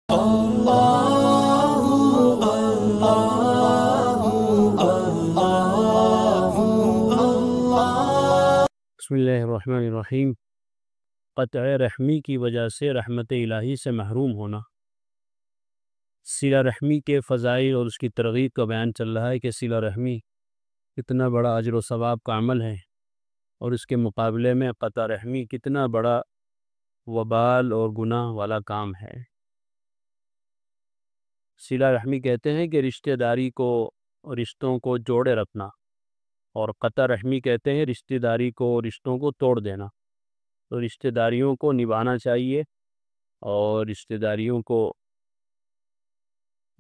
بسم اللہ الرحمن الرحیم۔ قطع رحمی کی وجہ سے رحمت الہی سے محروم ہونا۔ صلہ رحمی کے فضائل اور اس کی ترغیب کا بیان چل رہا ہے کہ صلہ رحمی کتنا بڑا اجر و ثواب کا عمل ہے، اور اس کے مقابلے میں قطع رحمی کتنا بڑا وبال اور گناہ والا کام ہے۔ صلہ رحمی کہتے ہیں کہ رشتہ داری کو، رشتوں کو جوڑے رکھنا، اور قطع رحمی کہتے ہیں رشتہ داری کو، رشتوں کو توڑ دینا۔ تو رشتہ داریوں کو نبھانا چاہیے اور رشتہ داریوں کو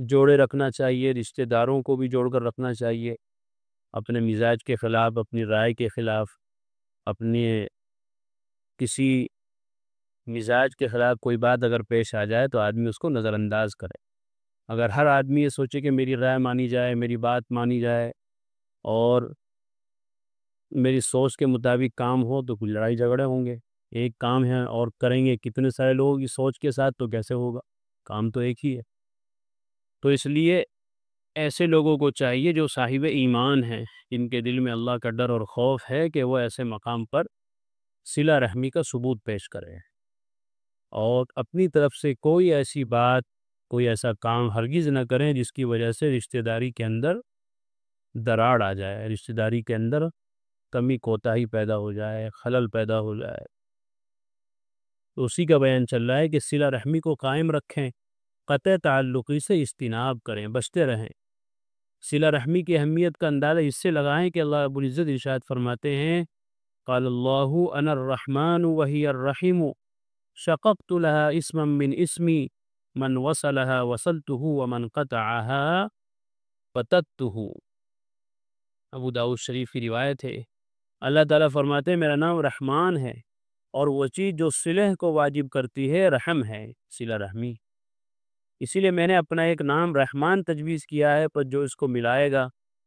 جوڑے رکھنا چاہیے، رشتہ داروں کو بھی جوڑ کر رکھنا چاہیے۔ اپنے مزاج کے خلاف، اپنی رائے کے خلاف، اپنے کسی مزاج کے خلاف کوئی بات اگر پیش آ جائے تو آدمی اس کو نظر انداز کرے۔ اگر ہر آدمی یہ سوچے کہ میری رائے مانی جائے، میری بات مانی جائے اور میری سوچ کے مطابق کام ہو تو کوئی لڑائی جھگڑے ہوں گے۔ ایک کام ہے اور کریں گے کتنے سارے لوگوں کی سوچ کے ساتھ تو کیسے ہوگا؟ کام تو ایک ہی ہے۔ تو اس لیے ایسے لوگوں کو چاہیے جو صاحب ایمان ہیں، جن کے دل میں اللہ کا ڈر اور خوف ہے، کہ وہ ایسے مقام پر صلہ رحمی کا ثبوت پیش کریں اور اپنی طرف سے کوئی ایسی بات، کوئی ایسا کام ہرگز نہ کریں جس کی وجہ سے رشتہ داری کے اندر دراڑ آ جائے، رشتہ داری کے اندر کمی کوتاہی پیدا ہو جائے، خلل پیدا ہو جائے۔ تو اسی کا بیان چل رہا ہے کہ صلہ رحمی کو قائم رکھیں، قطع تعلقی سے اجتناب کریں، بچتے رہیں۔ صلہ رحمی کی اہمیت کا اندازہ اس سے لگائیں کہ اللہ رب العزت ارشاد فرماتے ہیں، قال اللہ انا الرحمن وہی الرحیم شققت لها اسما من اسمی من وصلها وصلته ومن قطعها قطعته۔ ابو داؤد شریف کی روایت ہے، اللہ تعالیٰ فرماتے ہیں میرا نام رحمان ہے، اور وہ چیز جو صلح کو واجب کرتی ہے رحم ہے، صلہ رحمی۔ اسی لیے میں نے اپنا ایک نام رحمان تجویز کیا ہے، پر جو اس کو ملائے گا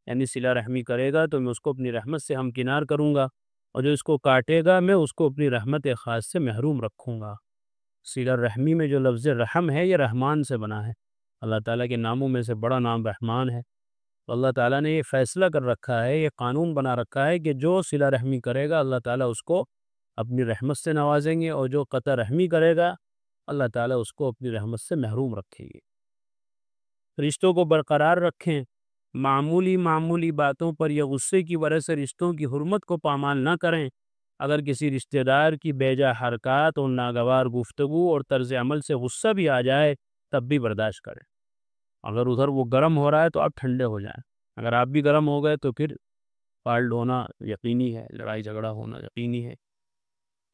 یعنی صلہ رحمی کرے گا تو میں اس کو اپنی رحمت سے ہمکنار کروں گا، اور جو اس کو کاٹے گا میں اس کو اپنی رحمت خاص سے محروم رکھوں گا۔ صلہ رحمی میں جو لفظ رحم ہے یہ رحمان سے بنا ہے۔ اللہ تعالیٰ کے ناموں میں سے بڑا نام رحمان ہے۔ تو اللہ تعالیٰ نے یہ فیصلہ کر رکھا ہے، یہ قانون بنا رکھا ہے کہ جو صلہ رحمی کرے گا اللہ تعالیٰ اس کو اپنی رحمت سے نوازیں گے، اور جو قطع رحمی کرے گا اللہ تعالیٰ اس کو اپنی رحمت سے محروم رکھے گی۔ رشتوں کو برقرار رکھیں، معمولی باتوں پر یا غصے کی وجہ سے رشتوں کی حرمت کو پامال نہ کریں۔ اگر کسی رشتہ دار کی بیجا حرکات اور ناگوار گفتگو اور طرز عمل سے غصہ بھی آ جائے تب بھی برداشت کریں۔ اگر ادھر وہ گرم ہو رہا ہے تو آپ ٹھنڈے ہو جائیں، اگر آپ بھی گرم ہو گئے تو پھر فالٹ ہونا یقینی ہے، لڑائی جھگڑا ہونا یقینی ہے۔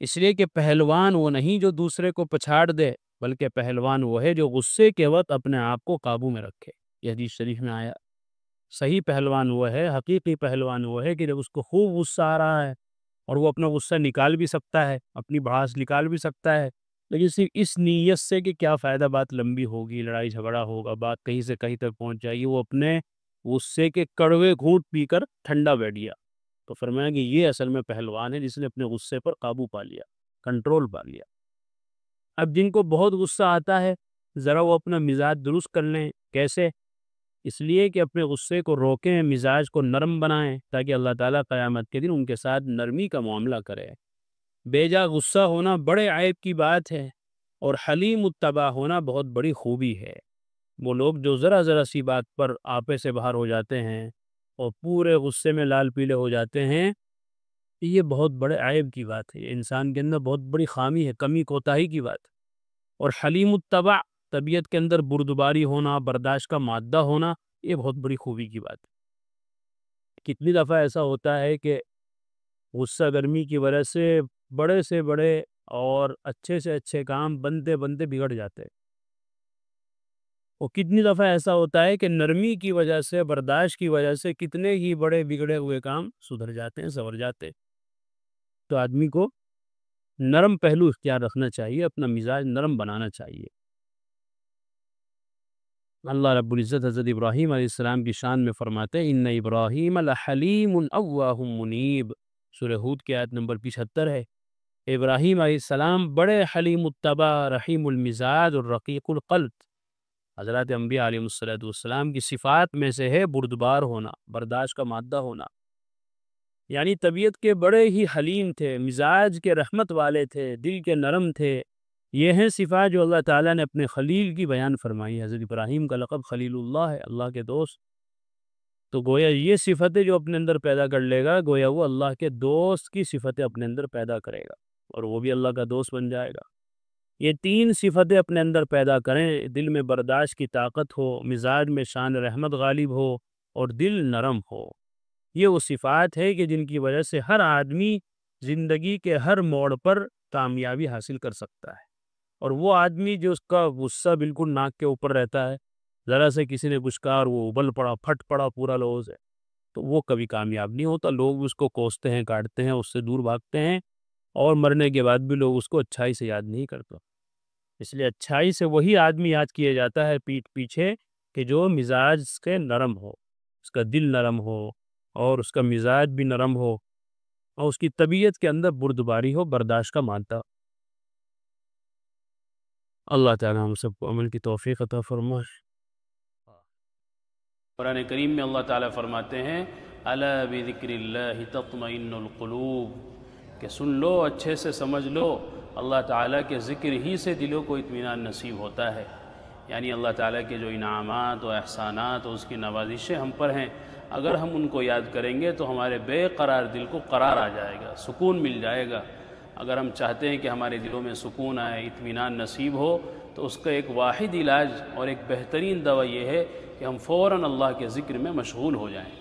اس لیے کہ پہلوان وہ نہیں جو دوسرے کو پچھاڑ دے، بلکہ پہلوان وہ ہے جو غصے کے وقت اپنے آپ کو قابو میں رکھے۔ یہ حدیث شریف میں آیا، صحیح پہلوان وہ ہے، حقیقی پہلوان وہ ہے کہ جب اس کو خوب غصہ آ رہا ہے اور وہ اپنا غصہ نکال بھی سکتا ہے، اپنی بھڑاس نکال بھی سکتا ہے، لیکن صرف اس نیت سے کہ کیا فائدہ، بات لمبی ہوگی، لڑائی جھگڑا ہوگا، بات کہیں سے کہیں تک پہنچ جائے گی، وہ اپنے غصے کے کڑوے گھونٹ پی کر ٹھنڈا بیٹھ گیا۔ تو فرمایا کہ یہ اصل میں پہلوان ہے جس نے اپنے غصے پر قابو پا لیا، کنٹرول پا لیا۔ اب جن کو بہت غصہ آتا ہے ذرا وہ اپنا مزاج درست کر لیں۔ کیسے؟ اس لیے کہ اپنے غصے کو روکیں، مزاج کو نرم بنائیں، تاکہ اللہ تعالیٰ قیامت کے دن ان کے ساتھ نرمی کا معاملہ کرے۔ بے جا غصہ ہونا بڑے عیب کی بات ہے، اور حلیم الطبع ہونا بہت بڑی خوبی ہے۔ وہ لوگ جو ذرا سی بات پر آپے سے باہر ہو جاتے ہیں اور پورے غصے میں لال پیلے ہو جاتے ہیں، یہ بہت بڑے عیب کی بات ہے، یہ انسان کے اندر بہت بڑی خامی ہے، کمی کوتاہی کی بات ہے۔ اور حلیم الطبع، طبیعت کے اندر بردباری ہونا، برداشت کا مادہ ہونا، یہ بہت بڑی خوبی کی بات ہے۔ کتنی دفعہ ایسا ہوتا ہے کہ غصہ گرمی کی وجہ سے بڑے اور اچھے سے اچھے کام بنتے بگڑ جاتے ہیں، اور کتنی دفعہ ایسا ہوتا ہے کہ نرمی کی وجہ سے، برداشت کی وجہ سے کتنے ہی بڑے بگڑے ہوئے کام سدھر جاتے ہیں، سنور جاتے ہیں۔ تو آدمی کو نرم پہلو اختیار رکھنا چاہیے، اپنا مزاج نرم بنانا چاہیے۔ اللہ رب العزت حضرت ابراہیم علیہ السلام کی شان میں فرماتے ہیں، ان ابراہیم لحلیم اوہ منیب، سورہ ہود کی آیت نمبر 75 ہے۔ ابراہیم علیہ السلام بڑے حلیم الطبع، رحیم المزاج اور رقیق القلب، حضرات انبیاء علیہ السلام کی صفات میں سے ہے بردبار ہونا، برداشت کا مادہ ہونا، یعنی طبیعت کے بڑے ہی حلیم تھے، مزاج کے رحمت والے تھے، دل کے نرم تھے۔ یہ ہیں صفات جو اللہ تعالیٰ نے اپنے خلیل کی بیان فرمائی۔ حضرت ابراہیم کا لقب خلیل اللہ ہے، اللہ کے دوست، تو گویا یہ صفتیں جو اپنے اندر پیدا کر لے گا، گویا وہ اللہ کے دوست کی صفتیں اپنے اندر پیدا کرے گا اور وہ بھی اللہ کا دوست بن جائے گا۔ یہ تین صفتیں اپنے اندر پیدا کریں، دل میں برداشت کی طاقت ہو، مزاج میں شان رحمت غالب ہو اور دل نرم ہو۔ یہ وہ صفات ہے کہ جن کی وجہ سے ہر آدمی زندگی کے ہر موڑ پر کامیابی حاصل کر سکتا ہے، اور وہ آدمی جو اس کا غصہ بالکل ناک کے اوپر رہتا ہے، ذرا سے کسی نے کچھ کہا اور وہ ابل پڑا، پھٹ پڑا پورا لوز ہے، تو وہ کبھی کامیاب نہیں ہوتا۔ لوگ اس کو کوستے ہیں، کاٹتے ہیں، اس سے دور بھاگتے ہیں، اور مرنے کے بعد بھی لوگ اس کو اچھائی سے یاد نہیں کرتے۔ اس لیے اچھائی سے وہی آدمی یاد کیا جاتا ہے پیٹھ پیچھے کہ جو مزاج کے نرم ہو، اس کا دل نرم ہو اور اس کا مزاج بھی نرم ہو اور اس کی طبیعت کے اندر بردباری ہو، برداشت کا مادہ۔ اللہ تعالیٰ ہم سب کو عمل کی توفیق عطا فرمائے۔ قرآن کریم میں اللہ تعالیٰ فرماتے ہیں الا بذکر اللہ تطمئن القلوب، کہ سن لو، اچھے سے سمجھ لو، اللہ تعالیٰ کے ذکر ہی سے دلوں کو اطمینان نصیب ہوتا ہے۔ یعنی اللہ تعالیٰ کے جو انعامات و احسانات و اس کی نوازشیں ہم پر ہیں، اگر ہم ان کو یاد کریں گے تو ہمارے بے قرار دل کو قرار آ جائے گا، سکون مل جائے گا۔ اگر ہم چاہتے ہیں کہ ہمارے دلوں میں سکون آئے، اطمینان نصیب ہو، تو اس کا ایک واحد علاج اور ایک بہترین دوا یہ ہے کہ ہم فوراً اللہ کے ذکر میں مشغول ہو جائیں۔